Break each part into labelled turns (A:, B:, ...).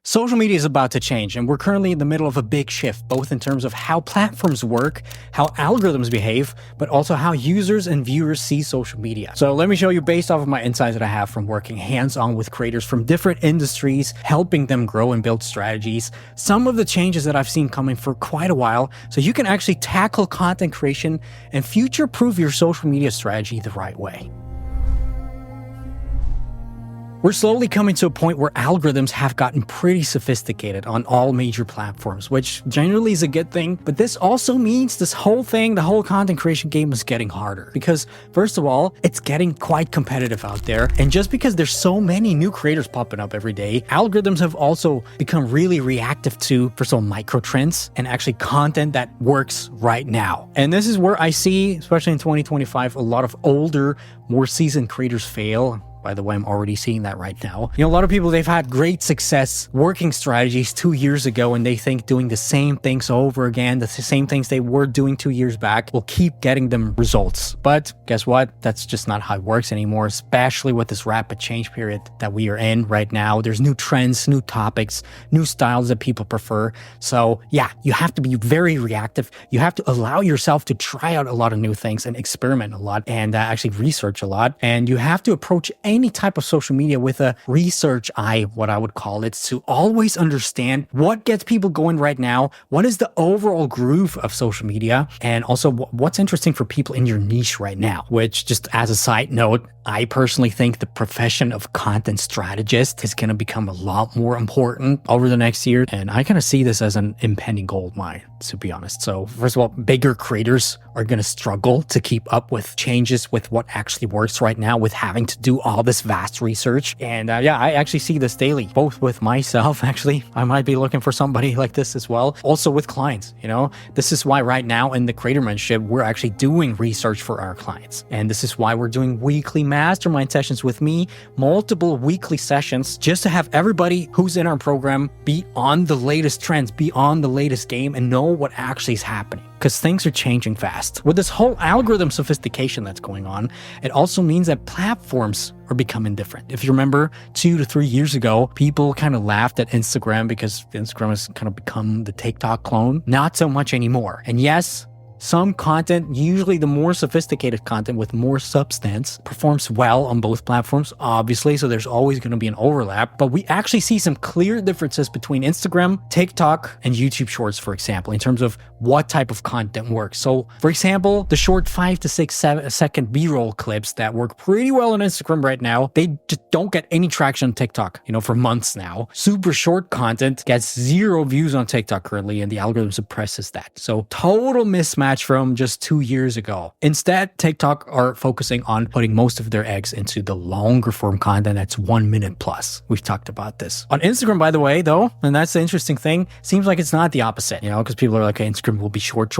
A: Social media is about to change, and we're currently in the middle of a big shift, both in terms of how platforms work, how algorithms behave, but also how users and viewers see social media. So let me show you based off of my insights that I have from working hands-on with creators from different industries, helping them grow and build strategies, some of the changes that I've seen coming for quite a while, so you can actually tackle content creation and future-proof your social media strategy the right way. We're slowly coming to a point where algorithms have gotten pretty sophisticated on all major platforms, which generally is a good thing. But this also means the whole content creation game is getting harder. Because first of all, it's getting quite competitive out there. And just because there's so many new creators popping up every day, algorithms have also become really reactive to, first of all, micro trends and actually content that works right now. And this is where I see, especially in 2025, a lot of older, more seasoned creators fail. By the way, I'm already seeing that right now. A lot of people, they've had great success working strategies 2 years ago, and they think doing the same things over again, the same things they were doing 2 years back, will keep getting them results. But guess what? That's just not how it works anymore, especially with this rapid change period that we are in right now. There's new trends, new topics, new styles that people prefer. So yeah, you have to be very reactive. You have to allow yourself to try out a lot of new things and experiment a lot and actually research a lot. And you have to approach any type of social media with a research eye, what I would call it, to always understand what gets people going right now, what is the overall groove of social media, and also what's interesting for people in your niche right now. Which, just as a side note, I personally think the profession of content strategist is going to become a lot more important over the next year, and I kind of see this as an impending goal of mine, to be honest. So first of all, bigger creators are going to struggle to keep up with changes with what actually works right now, with having to do all this vast research. And yeah, I actually see this daily, both with myself. Actually, I might be looking for somebody like this as well. Also with clients, this is why right now in the Creator Mentorship, we're actually doing research for our clients. And this is why we're doing weekly mastermind sessions with me, multiple weekly sessions, just to have everybody who's in our program be on the latest trends, be on the latest game, and know what actually is happening. Because things are changing fast. With this whole algorithm sophistication that's going on, it also means that platforms are becoming different. If you remember 2 to 3 years ago, people kind of laughed at Instagram because Instagram has kind of become the TikTok clone. Not so much anymore. And yes, some content, usually the more sophisticated content with more substance, performs well on both platforms, obviously, so there's always going to be an overlap. But we actually see some clear differences between Instagram, TikTok, and YouTube Shorts, for example, in terms of what type of content works. So, for example, the short 5 to 6 second B-roll clips that work pretty well on Instagram right now, they just don't get any traction on TikTok, for months now. Super short content gets 0 views on TikTok currently, and the algorithm suppresses that. So, total mismatch from just 2 years ago. Instead, TikTok are focusing on putting most of their eggs into the longer form content that's 1 minute plus. We've talked about this. On Instagram, by the way, though, and that's the interesting thing, seems like it's not the opposite, because people are like, okay, Instagram will be short.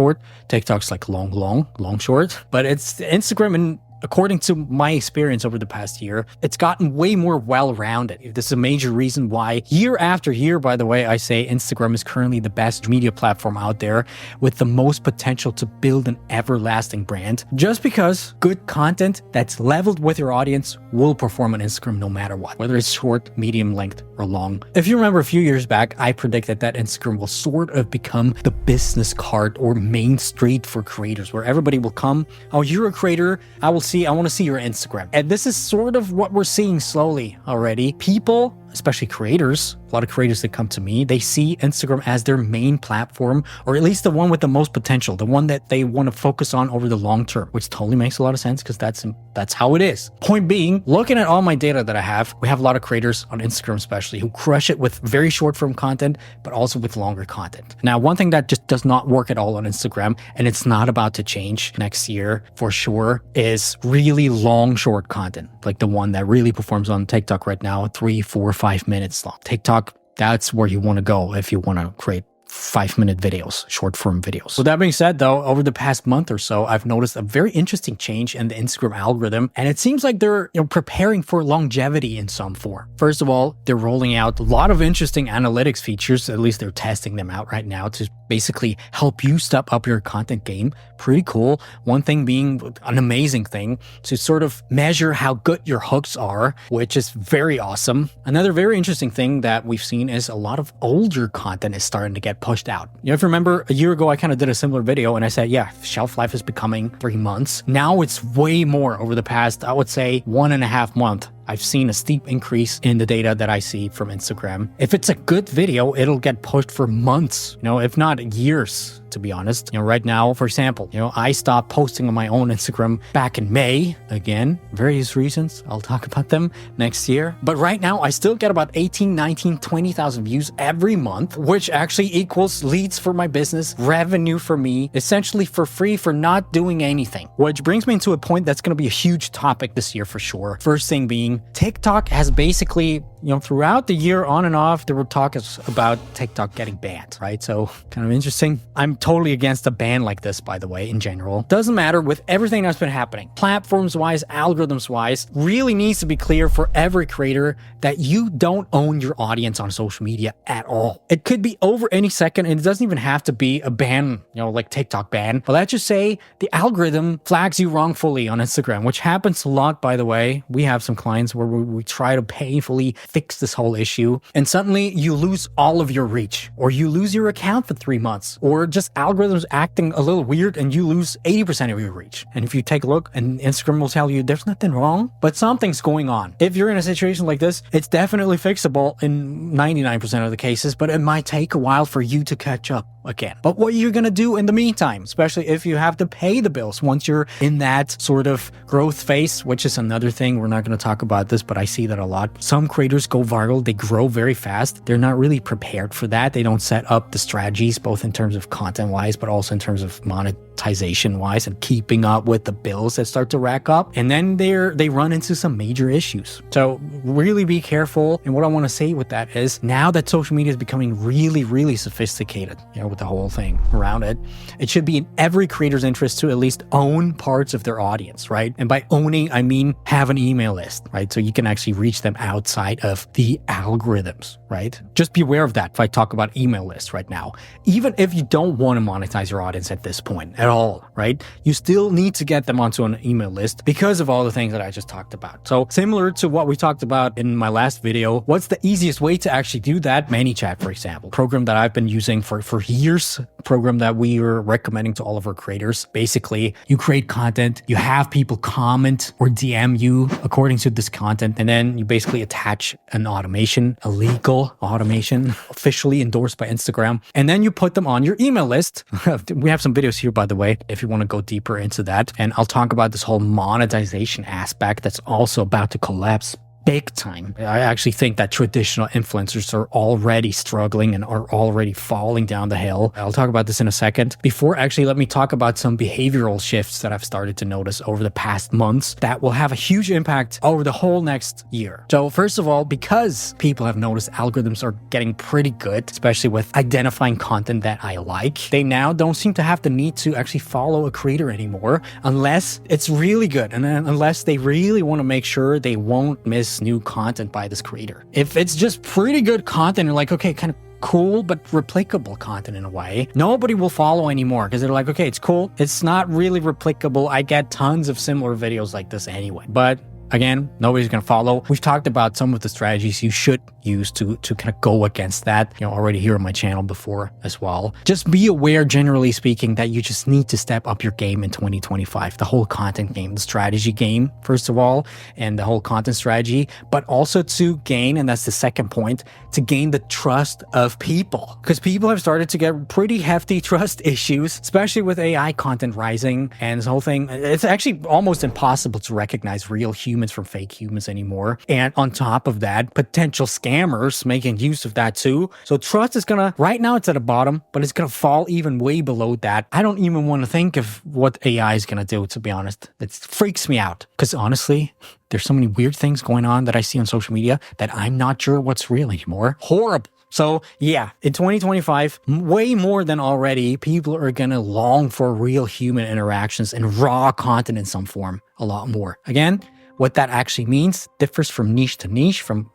A: TikTok's like long, short. But it's Instagram, and according to my experience over the past year, it's gotten way more well-rounded. This is a major reason why year after year, by the way, I say Instagram is currently the best media platform out there with the most potential to build an everlasting brand. Just because good content that's leveled with your audience will perform on Instagram no matter what, whether it's short, medium length, or long. If you remember a few years back, I predicted that Instagram will sort of become the business card or main street for creators, where everybody will come, oh, you're a creator, I want to see your Instagram. And this is sort of what we're seeing slowly already. People, especially creators, a lot of creators that come to me, they see Instagram as their main platform, or at least the one with the most potential, the one that they want to focus on over the long term, which totally makes a lot of sense because that's how it is. Point being, looking at all my data that I have, we have a lot of creators on Instagram especially who crush it with very short form content, but also with longer content. Now, one thing that just does not work at all on Instagram, and it's not about to change next year for sure, is really long, short content, like the one that really performs on TikTok right now, 3, 4, 5 minutes long. TikTok, that's where you want to go if you want to create 5-minute videos, short form videos. So that being said, though, over the past month or so, I've noticed a very interesting change in the Instagram algorithm, and it seems like they're preparing for longevity in some form. First of all, they're rolling out a lot of interesting analytics features, at least they're testing them out right now, to basically help you step up your content game pretty cool. One thing being an amazing thing to sort of measure how good your hooks are, which is very awesome. Another very interesting thing that we've seen is a lot of older content is starting to get pushed out. You know, if you remember a year ago, I kind of did a similar video and I said, yeah, shelf life is becoming 3 months. Now it's way more over the past, I would say 1.5 months. I've seen a steep increase in the data that I see from Instagram. If it's a good video, it'll get pushed for months, you know, if not years, to be honest. You know, right now, for example, you know, I stopped posting on my own Instagram back in May. Again, various reasons. I'll talk about them next year. But right now, I still get about 18, 19, 20,000 views every month, which actually equals leads for my business, revenue for me, essentially for free for not doing anything. Which brings me to a point that's going to be a huge topic this year for sure. First thing being, TikTok has basically, you know, throughout the year on and off, there were talks about TikTok getting banned, right? So kind of interesting. I'm totally against a ban like this, by the way, in general. Doesn't matter with everything that's been happening. Platforms-wise, algorithms-wise, really needs to be clear for every creator that you don't own your audience on social media at all. It could be over any second, and it doesn't even have to be a ban, you know, like TikTok ban. But let's just say the algorithm flags you wrongfully on Instagram, which happens a lot, by the way. We have some clients where we try to painfully fix this whole issue, and suddenly you lose all of your reach, or you lose your account for 3 months, or just algorithms acting a little weird and you lose 80% of your reach. And if you take a look, and Instagram will tell you there's nothing wrong, but something's going on. If you're in a situation like this, it's definitely fixable in 99% of the cases, but it might take a while for you to catch up again. But what you're gonna do in the meantime, especially if you have to pay the bills once you're in that sort of growth phase, which is another thing, we're not gonna talk about this, but I see that a lot. Some creators go viral, they grow very fast. They're not really prepared for that. They don't set up the strategies, both in terms of content wise, but also in terms of monetization wise and keeping up with the bills that start to rack up. And then they run into some major issues. So really be careful. And what I want to say with that is, now that social media is becoming really, really sophisticated, you know, with the whole thing around it, it should be in every creator's interest to at least own parts of their audience, right? And by owning, I mean have an email list, right? So you can actually reach them outside of the algorithms, right? Just be aware of that if I talk about email lists right now. Even if you don't want to monetize your audience at this point at all, right? You still need to get them onto an email list because of all the things that I just talked about. So similar to what we talked about in my last video, what's the easiest way to actually do that? ManyChat, for example, program that I've been using for years, program that we are recommending to all of our creators. Basically, you create content, you have people comment or DM you according to this content, and then you basically attach an automation, a legal automation, officially endorsed by Instagram, and then you put them on your email list. We have some videos here, by the way, if you want to go deeper into that. And I'll talk about this whole monetization aspect that's also about to collapse big time. I actually think that traditional influencers are already struggling and are already falling down the hill. I'll talk about this in a second. Before, actually, let me talk about some behavioral shifts that I've started to notice over the past months that will have a huge impact over the whole next year. So first of all, because people have noticed algorithms are getting pretty good, especially with identifying content that I like, they now don't seem to have the need to actually follow a creator anymore unless it's really good, and then unless they really want to make sure they won't miss new content by this creator. If it's just pretty good content, you're like, okay, kind of cool but replicable content in a way, nobody will follow anymore because they're like, okay, it's cool, it's not really replicable, I get tons of similar videos like this anyway. But again, nobody's going to follow. We've talked about some of the strategies you should use to kind of go against that, you know, already here on my channel before as well. Just be aware, generally speaking, that you just need to step up your game in 2025. The whole content game, the strategy game, first of all, and the whole content strategy, but also to gain, and that's the second point, to gain the trust of people. Because people have started to get pretty hefty trust issues, especially with AI content rising and this whole thing. It's actually almost impossible to recognize real humans from fake humans anymore. And on top of that, potential scammers making use of that too. So trust is gonna, right now it's at the bottom, but it's gonna fall even way below that. I don't even want to think of what AI is gonna do, to be honest. It freaks me out. Because honestly, there's so many weird things going on that I see on social media that I'm not sure what's real anymore. Horrible. So yeah, in 2025, way more than already, people are gonna long for real human interactions and raw content in some form a lot more. Again, what that actually means differs from niche to niche, from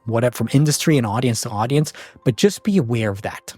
A: industry and audience to audience, but just be aware of that.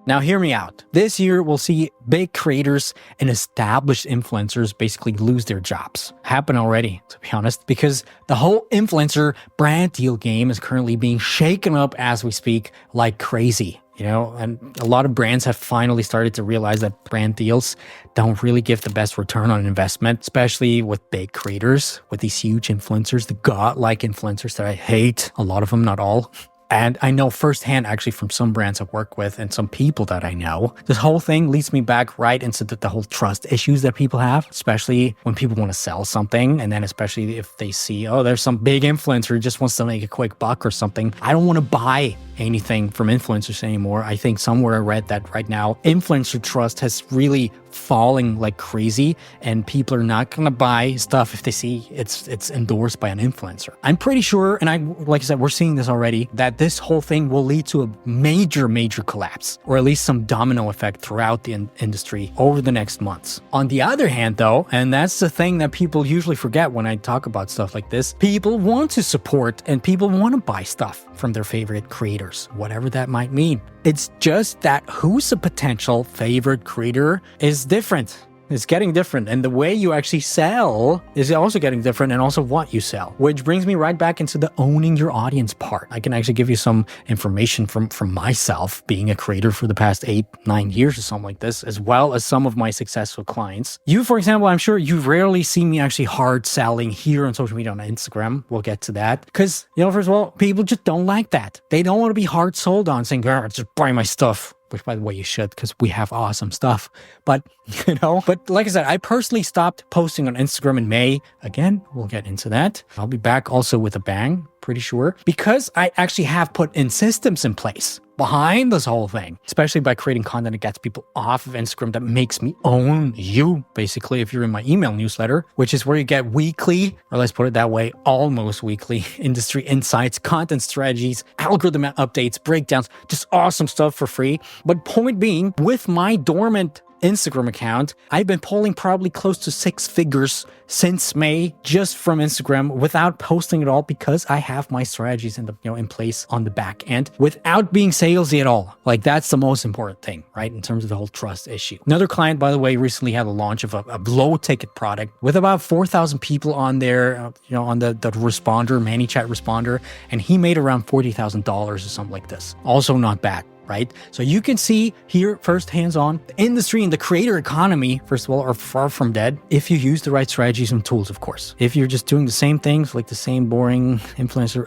A: Now, hear me out. This year, we'll see big creators and established influencers basically lose their jobs. Happen already, to be honest, because the whole influencer brand deal game is currently being shaken up as we speak like crazy. And a lot of brands have finally started to realize that brand deals don't really give the best return on investment, especially with big creators, with these huge influencers, the godlike influencers that I hate, a lot of them, not all. And I know firsthand actually from some brands I work with and some people that I know, this whole thing leads me back right into the whole trust issues that people have, especially when people want to sell something. And then especially if they see, oh, there's some big influencer who just wants to make a quick buck or something. I don't want to buy anything from influencers anymore. I think somewhere I read that right now, influencer trust has really falling like crazy, and people are not going to buy stuff if they see it's endorsed by an influencer. I'm pretty sure, and like I said, we're seeing this already, that this whole thing will lead to a major collapse, or at least some domino effect throughout the industry over the next months. On the other hand, though, and that's the thing that people usually forget when I talk about stuff like this, people want to support and people want to buy stuff from their favorite creators, whatever that might mean. It's just that who's a potential favorite creator is different. It's getting different, and the way you actually sell is also getting different, and also what you sell, which brings me right back into the owning your audience part. I can actually give you some information from myself being a creator for the past 8-9 years or something like this, as well as some of my successful clients. You, for example, I'm sure you rarely see me actually hard selling here on social media, on Instagram. We'll get to that because, first of all, people just don't like that. They don't want to be hard sold on saying, just buy my stuff. Which, by the way, you should, because we have awesome stuff. But, but like I said, I personally stopped posting on Instagram in May. Again, we'll get into that. I'll be back also with a bang, pretty sure, because I actually have put in systems in place behind this whole thing, especially by creating content that gets people off of Instagram, that makes me own you, basically, if you're in my email newsletter, which is where you get weekly, or let's put it that way, almost weekly industry insights, content strategies, algorithm updates, breakdowns, just awesome stuff for free. But point being, with my dormant Instagram account, I've been pulling probably close to 6 figures since May just from Instagram without posting at all, because I have my strategies in place on the back end without being salesy at all. Like, that's the most important thing, right? In terms of the whole trust issue. Another client, by the way, recently had a launch of a low ticket product with about 4,000 people on there, on the responder, ManyChat responder, and he made around $40,000 or something like this. Also not bad. Right? So you can see here first hands-on, the industry and the creator economy, first of all, are far from dead if you use the right strategies and tools, of course. If you're just doing the same things, like the same boring influencer,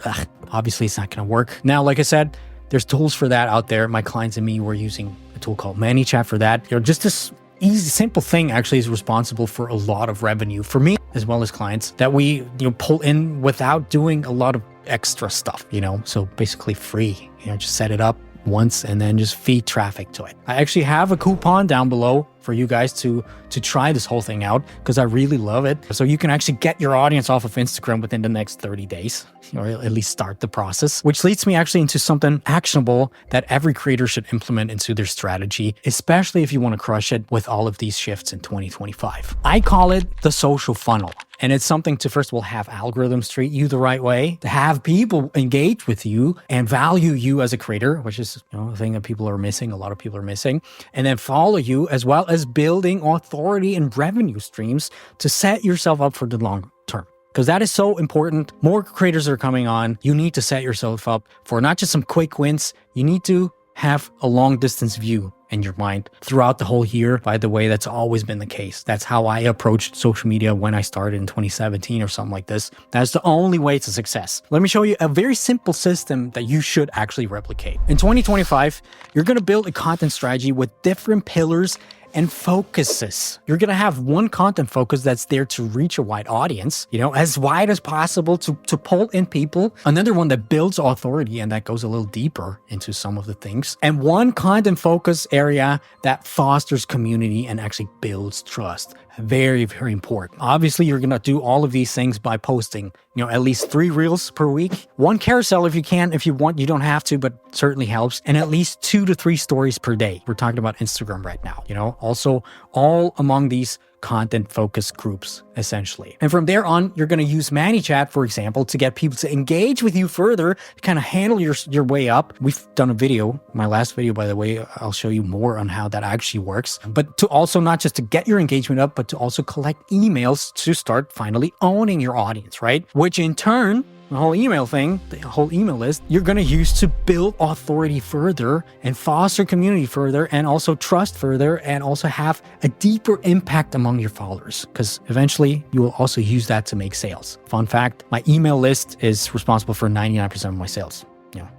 A: obviously it's not going to work. Now, like I said, there's tools for that out there. My clients and me were using a tool called ManyChat for that. Just this easy, simple thing actually is responsible for a lot of revenue for me as well as clients that we pull in without doing a lot of extra stuff, so basically free, just set it up once and then just feed traffic to it. I actually have a coupon down below for you guys to try this whole thing out, because I really love it. So you can actually get your audience off of Instagram within the next 30 days, or at least start the process, which leads me actually into something actionable that every creator should implement into their strategy, especially if you want to crush it with all of these shifts in 2025. I call it the social funnel. And it's something to, first of all, have algorithms treat you the right way, to have people engage with you and value you as a creator, which is a thing that people are missing, a lot of people are missing, and then follow you, as well as building authority and revenue streams to set yourself up for the long term. Because that is so important. More creators are coming on. You need to set yourself up for not just some quick wins. You need to have a long distance view in your mind throughout the whole year. By the way, that's always been the case. That's how I approached social media when I started in 2017 or something like this. That's the only way to success. Let me show you a very simple system that you should actually replicate. In 2025, you're going to build a content strategy with different pillars and focuses. You're going to have one content focus that's there to reach a wide audience, as wide as possible to pull in people. Another one that builds authority and that goes a little deeper into some of the things. And one content focus area that fosters community and actually builds trust. Very, very important. Obviously, you're going to do all of these things by posting at least 3 reels per week, 1 carousel if you can. If you want, you don't have to, but certainly helps. And at least 2 to 3 stories per day. We're talking about Instagram right now, also all among these content focus groups, essentially. And from there on, you're going to use ManyChat, for example, to get people to engage with you further, to kind of handle your way up. We've done a video, my last video, by the way, I'll show you more on how that actually works. But to also not just to get your engagement up, but to also collect emails to start finally owning your audience, right? Which in turn, the whole email thing, the whole email list, you're going to use to build authority further and foster community further and also trust further and also have a deeper impact among your followers, because eventually you will also use that to make sales. Fun fact, my email list is responsible for 99% of my sales.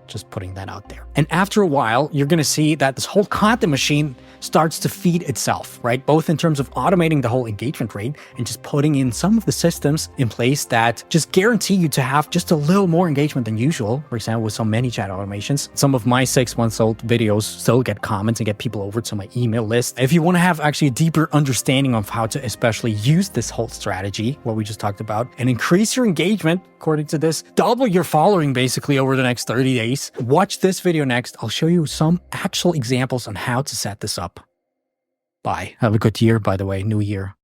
A: Just putting that out there. And after a while, you're going to see that this whole content machine starts to feed itself, right? Both in terms of automating the whole engagement rate and just putting in some of the systems in place that just guarantee you to have just a little more engagement than usual. For example, with some ManyChat automations, some of my 6-month-old videos still get comments and get people over to my email list. If you want to have actually a deeper understanding of how to especially use this whole strategy, what we just talked about, and increase your engagement, according to this, double your following basically over the next 30 days, watch this video next. I'll show you some actual examples on how to set this up. Bye. Have a good year, by the way. New year.